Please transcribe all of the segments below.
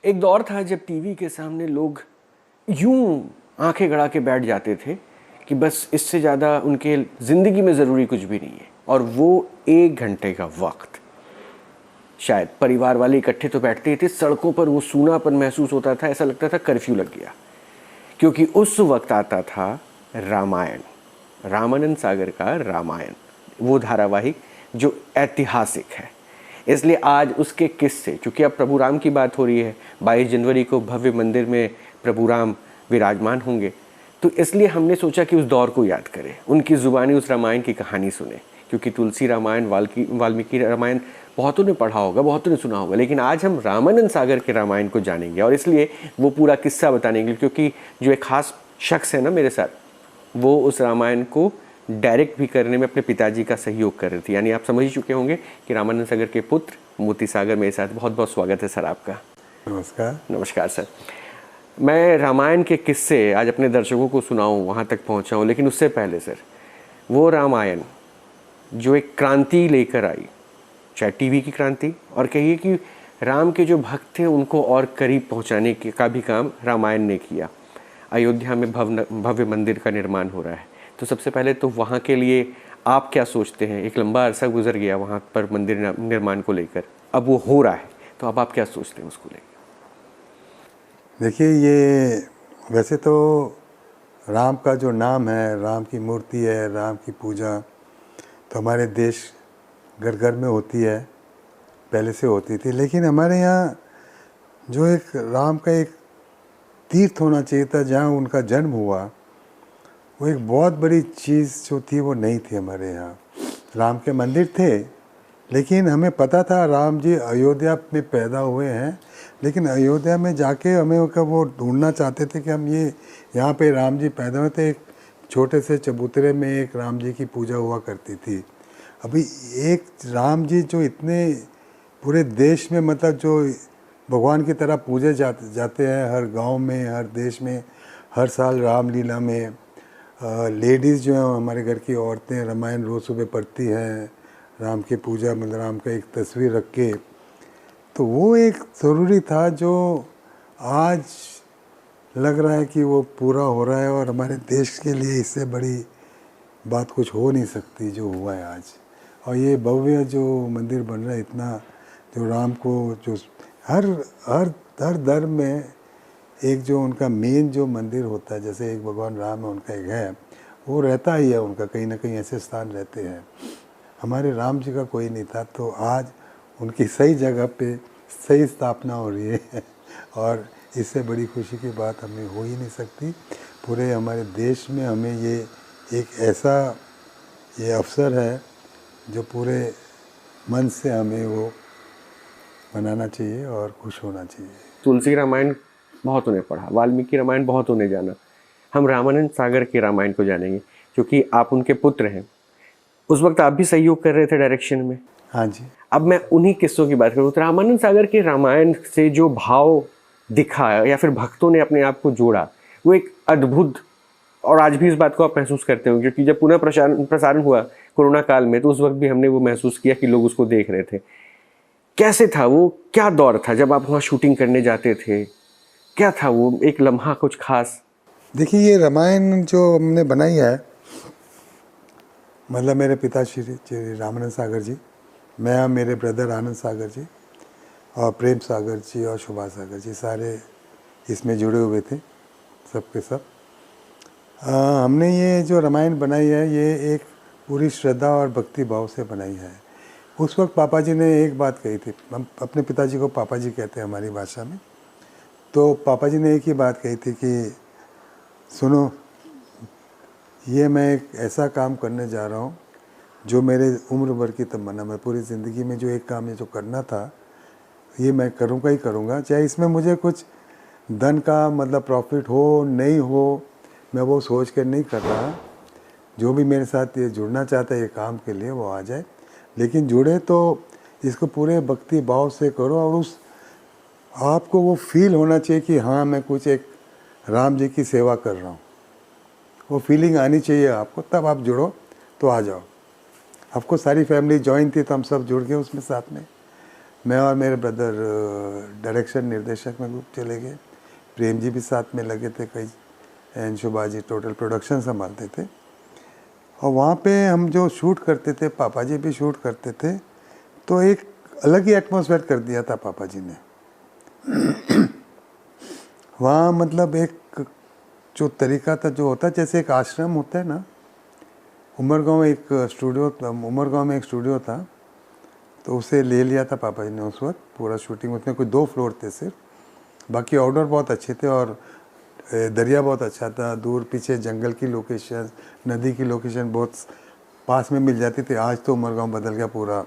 एक दौर था जब टीवी के सामने लोग यूं आंखें गड़ा के बैठ जाते थे कि बस इससे ज़्यादा उनके ज़िंदगी में ज़रूरी कुछ भी नहीं है। और वो 1 घंटे का वक्त, शायद परिवार वाले इकट्ठे तो बैठते ही थे, सड़कों पर वो सूनापन महसूस होता था, ऐसा लगता था कर्फ्यू लग गया। क्योंकि उस वक्त आता था रामायण, रामानंद सागर का रामायण, वो धारावाहिक जो ऐतिहासिक है। इसलिए आज उसके किस्से, चूँकि अब प्रभु राम की बात हो रही है, 22 जनवरी को भव्य मंदिर में प्रभु राम विराजमान होंगे, तो इसलिए हमने सोचा कि उस दौर को याद करें, उनकी ज़ुबानी उस रामायण की कहानी सुने। क्योंकि तुलसी रामायण, वाल्मीकि रामायण बहुतों ने पढ़ा होगा, बहुतों ने सुना होगा, लेकिन आज हम रामानंद सागर के रामायण को जानेंगे। और इसलिए वो पूरा किस्सा बताने के लिए, क्योंकि जो एक ख़ास शख्स है ना मेरे साथ, वो उस रामायण को डायरेक्ट भी करने में अपने पिताजी का सहयोग कर रही थी। यानी आप समझ ही चुके होंगे कि रामानंद सागर के पुत्र मोती सागर मेरे साथ। बहुत बहुत स्वागत है सर आपका। नमस्कार। नमस्कार सर। मैं रामायण के किस्से आज अपने दर्शकों को सुनाऊं, वहाँ तक पहुँचा हूँ, लेकिन उससे पहले सर, वो रामायण जो एक क्रांति लेकर आई, चाहे टीवी की क्रांति, और कहिए कि राम के जो भक्त थे उनको और करीब पहुँचाने का भी काम रामायण ने किया। अयोध्या में भव्य मंदिर का निर्माण हो रहा है, तो सबसे पहले तो वहाँ के लिए आप क्या सोचते हैं? एक लंबा अरसा गुजर गया वहाँ पर मंदिर निर्माण को लेकर, अब वो हो रहा है, तो अब आप क्या सोचते हैं उसको लेकर? देखिए, ये वैसे तो राम का जो नाम है, राम की मूर्ति है, राम की पूजा तो हमारे देश घर घर में होती है, पहले से होती थी। लेकिन हमारे यहाँ जो एक राम का एक तीर्थ होना चाहिए था जहाँ उनका जन्म हुआ, वो एक बहुत बड़ी चीज़ जो थी वो नहीं थी हमारे यहाँ। राम के मंदिर थे, लेकिन हमें पता था राम जी अयोध्या में पैदा हुए हैं, लेकिन अयोध्या में जाके हमें वो ढूंढना चाहते थे कि हम ये यहाँ पे राम जी पैदा हुए थे। एक छोटे से चबूतरे में एक राम जी की पूजा हुआ करती थी। अभी एक राम जी जो इतने पूरे देश में, मतलब जो भगवान की तरह पूजे जाते हैं, हर गांव में, हर देश में, हर साल रामलीला में लेडीज़ जो हैं, हमारे घर की औरतें रामायण रोज़ सुबह पढ़ती हैं, राम की पूजा, मतलब राम का एक तस्वीर रख के। तो वो एक ज़रूरी था जो आज लग रहा है कि वो पूरा हो रहा है, और हमारे देश के लिए इससे बड़ी बात कुछ हो नहीं सकती जो हुआ है आज। और ये भव्य जो मंदिर बन रहा है, इतना जो राम को, जो हर हर हर धर्म में एक जो उनका मेन जो मंदिर होता है, जैसे एक भगवान राम है, उनका एक है, वो रहता ही है, उनका कहीं ना कहीं ऐसे स्थान रहते हैं। हमारे राम जी का कोई नहीं था, तो आज उनकी सही जगह पे सही स्थापना हो रही है और इससे बड़ी खुशी की बात हमें हो ही नहीं सकती। पूरे हमारे देश में हमें ये एक ऐसा ये अवसर है जो पूरे मन से हमें वो मनाना चाहिए और खुश होना चाहिए। तुलसी रामायण बहुतों ने पढ़ा, वाल्मीकि रामायण बहुतों ने जाना, हम रामानंद सागर के रामायण को जानेंगे क्योंकि आप उनके पुत्र हैं। उस वक्त आप भी सहयोग कर रहे थे डायरेक्शन में। हाँ जी। अब मैं उन्हीं किस्सों की बात करूँ तो रामानंद सागर के रामायण से जो भाव दिखा या फिर भक्तों ने अपने आप को जोड़ा, वो एक अद्भुत, और आज भी इस बात को आप महसूस करते हो, क्योंकि जब पुनः प्रसारण हुआ कोरोना काल में, तो उस वक्त भी हमने वो महसूस किया कि लोग उसको देख रहे थे। कैसे था वो, क्या दौर था जब आप वहाँ शूटिंग करने जाते थे? क्या था वो एक लम्हा कुछ खास? देखिए, ये रामायण जो हमने बनाई है, मतलब मेरे पिता श्री रामानंद सागर जी, मैं और मेरे ब्रदर आनंद सागर जी और प्रेम सागर जी और सुभाष सागर जी, सारे इसमें जुड़े हुए थे, सब के सब। हमने ये जो रामायण बनाई है, ये एक पूरी श्रद्धा और भक्ति भाव से बनाई है। उस वक्त पापा जी ने एक बात कही थी, हम अपने पिताजी को पापा जी कहते हैं हमारी भाषा में। तो पापा जी ने एक ही बात कही थी कि सुनो, ये मैं एक ऐसा काम करने जा रहा हूँ जो मेरे उम्र भर की तमन्ना, मैं पूरी ज़िंदगी में जो एक काम ये जो करना था, ये मैं करूँगा ही करूँगा, चाहे इसमें मुझे कुछ धन का मतलब प्रॉफिट हो नहीं हो, मैं वो सोच कर नहीं कर रहा। जो भी मेरे साथ ये जुड़ना चाहता है ये काम के लिए, वो आ जाए, लेकिन जुड़े तो इसको पूरे भक्ति भाव से करो, और उस आपको वो फील होना चाहिए कि हाँ, मैं कुछ एक राम जी की सेवा कर रहा हूँ। वो फीलिंग आनी चाहिए आपको, तब आप जुड़ो तो आ जाओ। आपको सारी फैमिली ज्वाइन थी तो हम सब जुड़ गए उसमें साथ में। मैं और मेरे ब्रदर डायरेक्शन निर्देशक में ग्रुप चले गए, प्रेम जी भी साथ में लगे थे, कई अंशुबा जी टोटल प्रोडक्शन संभालते थे। और वहाँ पे हम जो शूट करते थे, पापा जी भी शूट करते थे, तो एक अलग ही एटमॉस्फेयर कर दिया था पापा जी ने। वहाँ मतलब एक जो तरीका था, जो होता जैसे एक आश्रम होता है ना, उमरगांव में एक स्टूडियो था, तो उसे ले लिया था पापा जी ने उस वक्त पूरा शूटिंग। उसमें कोई 2 फ्लोर थे सिर्फ, बाकी आउटडोर बहुत अच्छे थे और दरिया बहुत अच्छा था, दूर पीछे जंगल की लोकेशन, नदी की लोकेशन बहुत पास में मिल जाती थी। आज तो उमरगांव बदल गया, पूरा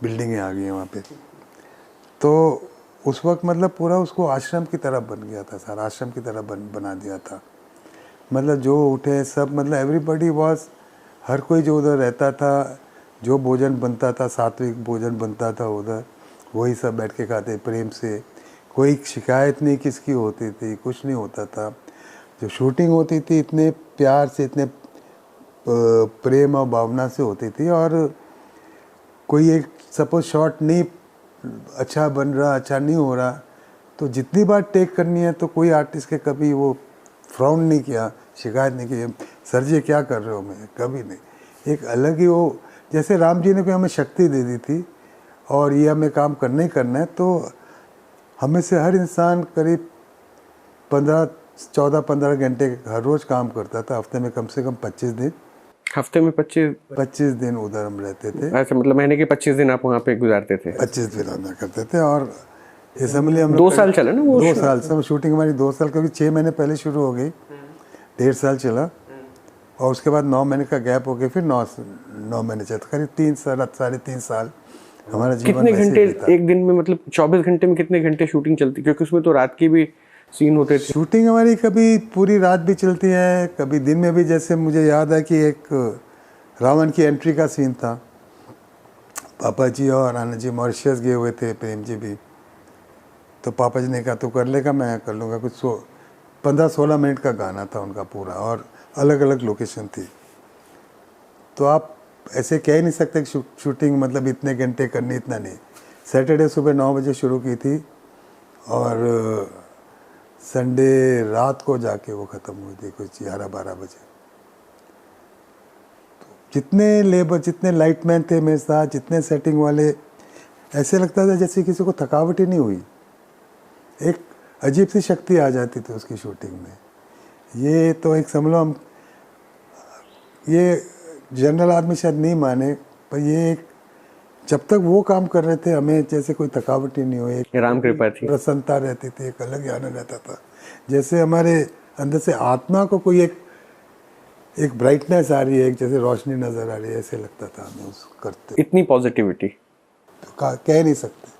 बिल्डिंगें आ गई हैं वहाँ पे। तो उस वक्त मतलब पूरा उसको आश्रम की तरह बन गया था, सारा आश्रम की तरह बना दिया था। मतलब जो उठे सब, मतलब एवरीबॉडी वॉज, हर कोई जो उधर रहता था, जो भोजन बनता था, सात्विक भोजन बनता था उधर, वही सब बैठ के खाते प्रेम से। कोई शिकायत नहीं किसकी होती थी, कुछ नहीं होता था। जो शूटिंग होती थी इतने प्यार से, इतने प्रेम और भावना से होती थी। और कोई एक सपोज शॉट नहीं अच्छा बन रहा, अच्छा नहीं हो रहा, तो जितनी बार टेक करनी है तो कोई आर्टिस्ट के कभी वो फ्राउन नहीं किया, शिकायत नहीं की, सर जी क्या कर रहे हो, मैं कभी नहीं। एक अलग ही वो, जैसे राम जी ने कोई हमें शक्ति दे दी थी और ये हमें काम करना ही करना है, तो हमें से हर इंसान करीब 14-15 घंटे हर रोज़ काम करता था। हफ्ते में कम से कम 25 दिन, हफ्ते में 25 दिन उधर हम रहते थे। अच्छा, मतलब महीने के 25 दिन आप वहाँ पे गुजारते थे? 25 दिन हम करते थे। और ये समझ लिया हम 2 साल चला ना वो? 2 साल सब शूटिंग हमारी 2 साल, क्योंकि 6 महीने पहले शुरू हो गई, 1.5 साल चला और उसके बाद 9 महीने का गैप हो गया, फिर 9 महीने चला, करीब 3 साल 3.5 साल हमारा जीवन। कितने घंटे एक दिन में, मतलब 24 घंटे में कितने घंटे शूटिंग चलती? क्योंकि उसमें तो रात की भी सीन होते थे। शूटिंग हमारी कभी पूरी रात भी चलती है, कभी दिन में भी। जैसे मुझे याद है कि एक रावण की एंट्री का सीन था, पापा जी और आनंद जी मॉरिशस गए हुए थे, प्रेम जी भी, तो पापा जी ने कहा तू कर लेगा, मैं कर लूँगा। कुछ 15-16 मिनट का गाना था उनका पूरा, और अलग अलग लोकेशन थी। तो आप ऐसे कह ही नहीं सकते कि शूटिंग मतलब इतने घंटे करनी, इतना नहीं। सैटरडे सुबह 9 बजे शुरू की थी और संडे रात को जाके वो ख़त्म हुई थी कुछ 11-12 बजे। तो जितने लेबर, जितने लाइटमैन थे मेरे साथ, जितने सेटिंग वाले, ऐसे लगता था जैसे किसी को थकावट ही नहीं हुई। एक अजीब सी शक्ति आ जाती थी उसकी शूटिंग में। ये तो एक समझ लो, हम ये जनरल आदमी शायद नहीं माने, पर ये एक, जब तक वो काम कर रहे थे हमें जैसे कोई थकावट ही नहीं हुई, एक राम कृपा थी, प्रसन्नता रहती थी, एक अलग ही आनंद रहता था। जैसे हमारे अंदर से आत्मा को कोई एक ब्राइटनेस आ रही है, एक जैसे रोशनी नज़र आ रही है, ऐसे लगता था हमें उस करते। इतनी पॉजिटिविटी तो कह नहीं सकते।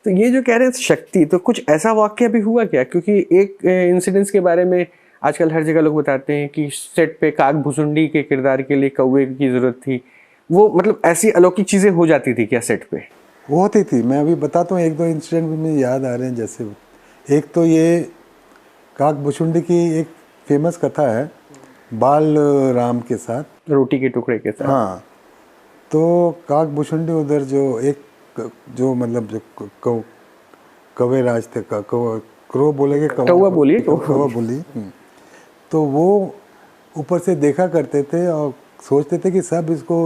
तो ये जो कह रहे हैं शक्ति, तो कुछ ऐसा वाक्य भी हुआ क्या? क्योंकि एक इंसिडेंट्स के बारे में आजकल हर जगह लोग बताते हैं कि सेट पे काग भुसुंडी के किरदार के लिए कौवे की ज़रूरत थी। वो मतलब ऐसी अलौकिक चीज़ें हो जाती थी क्या सेट पे? वो होती थी, मैं अभी बताता हूँ, 1-2 इंसिडेंट भी मुझे याद आ रहे हैं। जैसे एक तो ये काग भुसुंडी की एक फेमस कथा है, बाल राम के साथ, रोटी के टुकड़े के साथ। हाँ, तो काग भुसुंडी उधर जो मतलब जो कौवे राज थे, क्रो बोलेंगे, कौवा बोलिए, कौवा बोलिए। तो वो ऊपर से देखा करते थे और सोचते थे कि सब इसको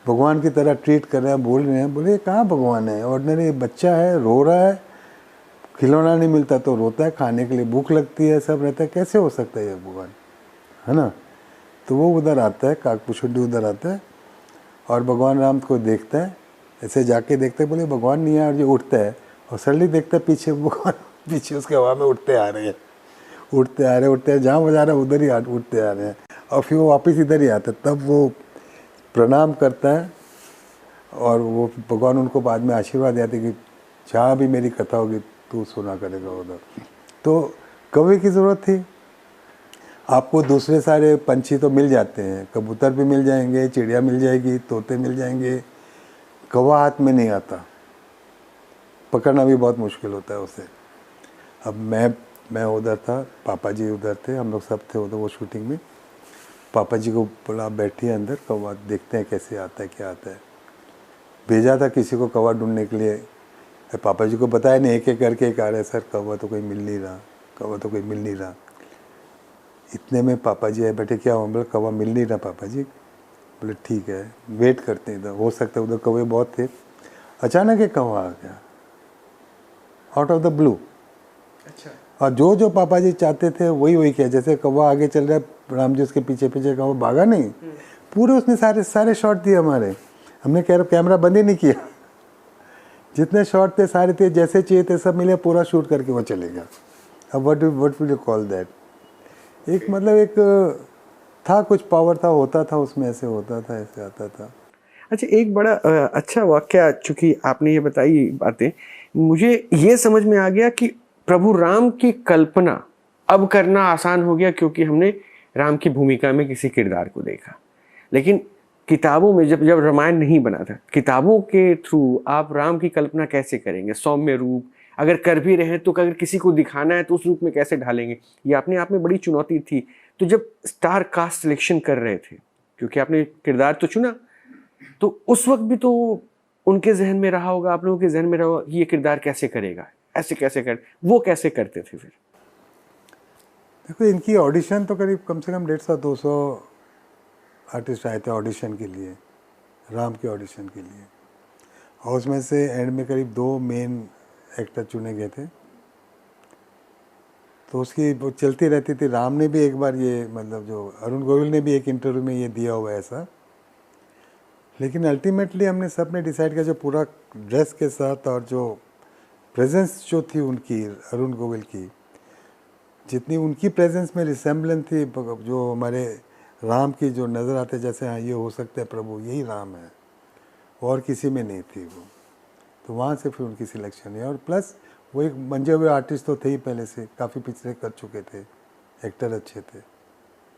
भगवान की तरह ट्रीट कर रहे हैं, बोल रहे हैं। बोले कहाँ भगवान है, ऑर्डिनरी बच्चा है, रो रहा है, खिलौना नहीं मिलता तो रोता है, खाने के लिए भूख लगती है, सब रहता है, कैसे हो सकता है ये भगवान, है ना। तो वो उधर आता है, काग भुसुंडी उधर आता है और भगवान राम को देखता है, ऐसे जाके देखते हैं, बोले भगवान नहीं है, और ये उठता है और सडनली देखता है पीछे भगवान, पीछे उसके हवा में उठते आ रहे हैं, जहाँ वो जा रहे हैं उधर ही उठते आ रहे हैं, और फिर वो वापस इधर ही आता है। तब वो प्रणाम करता है और वो भगवान उनको बाद में आशीर्वाद देते कि जहाँ भी मेरी कथा होगी तू सुना करेगा उधर। तो कौवे की ज़रूरत थी। आपको दूसरे सारे पंछी तो मिल जाते हैं, कबूतर भी मिल जाएंगे, चिड़िया मिल जाएगी, तोते मिल जाएंगे, कौवा हाथ में नहीं आता, पकड़ना भी बहुत मुश्किल होता है उसे। अब मैं उधर था, पापा जी उधर थे, हम लोग सब थे उधर वो शूटिंग में। पापा जी को बोला बैठिए अंदर, कौवा देखते हैं कैसे आता है, क्या आता है। भेजा था किसी को कौवा ढूंढने के लिए, पापा जी को बताया नहीं, एक एक करके एक आ रहे, सर कौवा तो कोई मिल नहीं रहा, कौवा तो कोई मिल नहीं रहा। इतने में पापा जी आए, बेटे क्या हुआ? बोले कौवा मिल नहीं रहा पापा जी। बोले ठीक है, वेट करते हैं इधर, हो सकता है उधर कौवे बहुत थे। अचानक एक कौवा आ गया आउट ऑफ द ब्लू। अच्छा। और जो जो पापा जी चाहते थे वही वही किया। जैसे कौवा आगे चल रहा है, राम जी उसके पीछे पीछे, कौवा भागा नहीं, पूरे उसने सारे शॉट दिए हमारे। हमने कैमरा बंद ही नहीं किया, जितने शॉट थे सारे थे, जैसे चाहिए थे सब मिले, पूरा शूट करके वो चले गया। अब what will you call that? एक मतलब एक था, कुछ पावर था, होता था उसमें, ऐसे होता था, ऐसे आता था। अच्छा, एक बड़ा अच्छा वाकया, चूंकि आपने ये बताई बातें, मुझे ये समझ में आ गया कि प्रभु राम की कल्पना अब करना आसान हो गया, क्योंकि हमने राम की भूमिका में किसी किरदार को देखा। लेकिन किताबों में जब रामायण नहीं बना था, किताबों के थ्रू आप राम की कल्पना कैसे करेंगे? सौम्य रूप अगर कर भी रहे तो अगर किसी को दिखाना है तो उस रूप में कैसे ढालेंगे? ये अपने आप में बड़ी चुनौती थी। तो जब स्टार कास्ट सिलेक्शन कर रहे थे, क्योंकि आपने किरदार तो चुना, तो उस वक्त भी तो उनके जहन में रहा होगा, आप लोगों के जहन में रहा होगा, ये किरदार कैसे करेगा, ऐसे कैसे कर, वो कैसे करते थे फिर? देखो, इनकी ऑडिशन तो करीब कम से कम 150-200 आर्टिस्ट आए थे ऑडिशन के लिए, राम के ऑडिशन के लिए। और उसमें से एंड में करीब 2 मेन एक्टर चुने गए थे। तो उसकी वो चलती रहती थी। राम ने भी एक बार ये, मतलब जो अरुण गोविल ने भी एक इंटरव्यू में ये दिया हुआ है ऐसा। लेकिन अल्टीमेटली हमने सब ने डिसाइड किया, जो पूरा ड्रेस के साथ और जो प्रेजेंस जो थी उनकी, अरुण गोविल की, जितनी उनकी प्रेजेंस में रिसेम्बलेंस थी, जो हमारे राम की जो नज़र आते, जैसे हाँ ये हो सकता है प्रभु यही राम है, और किसी में नहीं थी वो। तो वहाँ से फिर उनकी सिलेक्शन हुई। और प्लस वो एक मंजे हुए आर्टिस्ट तो थे ही पहले से, काफ़ी पिक्चरें कर चुके थे, एक्टर अच्छे थे,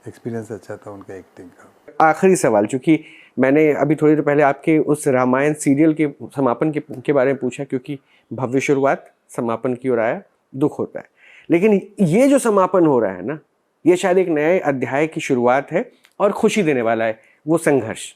एक्सपीरियंस अच्छा था उनका एक्टिंग का। आखिरी सवाल, चूंकि मैंने अभी थोड़ी देर पहले आपके उस रामायण सीरियल के समापन के बारे में पूछा, क्योंकि भव्य शुरुआत, समापन की ओर आया, दुख होता है। लेकिन ये जो समापन हो रहा है ना, ये शायद एक नए अध्याय की शुरुआत है और खुशी देने वाला है। वो संघर्ष,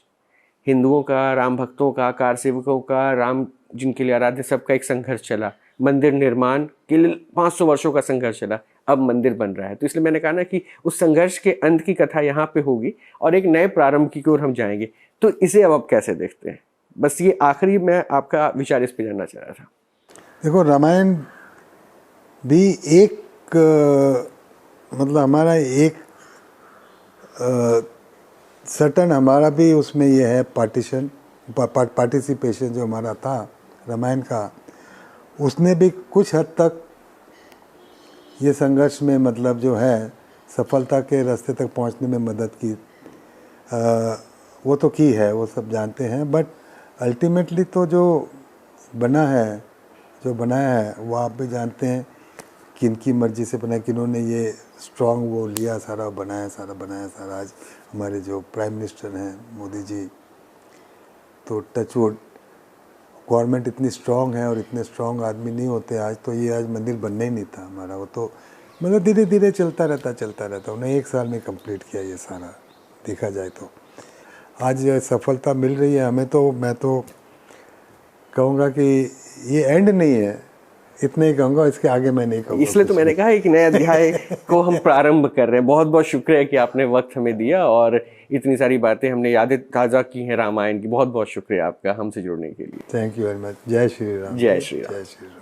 हिंदुओं का, राम भक्तों का, कार सेवकों का, राम जिनके लिए आराध्य, सबका एक संघर्ष चला। मंदिर निर्माण के लिए 500 वर्षों का संघर्ष चला, अब मंदिर बन रहा है। तो इसलिए मैंने कहा ना कि उस संघर्ष के अंत की कथा यहाँ पे होगी और एक नए प्रारंभ की ओर हम जाएंगे। तो इसे अब आप कैसे देखते हैं? बस ये आखिरी मैं आपका विचार इस पे जानना चाह रहा था। देखो, रामायण भी एक मतलब हमारा एक सर्टन, हमारा भी उसमें ये है पार्टिसिपेशन जो हमारा था रामायण का, उसने भी कुछ हद तक ये संघर्ष में, मतलब जो है, सफलता के रास्ते तक पहुंचने में मदद की। वो तो की है, वो सब जानते हैं। बट अल्टीमेटली तो जो बना है, जो बनाया है, वो आप भी जानते हैं किनकी मर्जी से बनाया, किन्होंने ये स्ट्रॉन्ग वो लिया, सारा बनाया सारा। आज हमारे जो प्राइम मिनिस्टर हैं मोदी जी, तो टचवुड गवर्नमेंट इतनी स्ट्रॉन्ग है, और इतने स्ट्रॉन्ग आदमी नहीं होते आज, तो ये आज मंदिर बनना ही नहीं था हमारा। वो तो मतलब धीरे धीरे चलता रहता। उन्हें 1 साल में कंप्लीट किया ये सारा, देखा जाए तो। आज ये सफलता मिल रही है हमें, तो मैं तो कहूँगा कि ये एंड नहीं है, इतने ही कहूँगा, इसके आगे मैं नहीं कहूँगा। इसलिए तो मैंने कहा एक नए अध्याय को हम प्रारंभ कर रहे हैं। बहुत बहुत शुक्रिया कि आपने वक्त हमें दिया और इतनी सारी बातें हमने यादें ताज़ा की हैं रामायण की। बहुत बहुत शुक्रिया आपका हमसे जुड़ने के लिए। Thank you very much. जय श्री राम। जय श्री राम। जय श्री राम।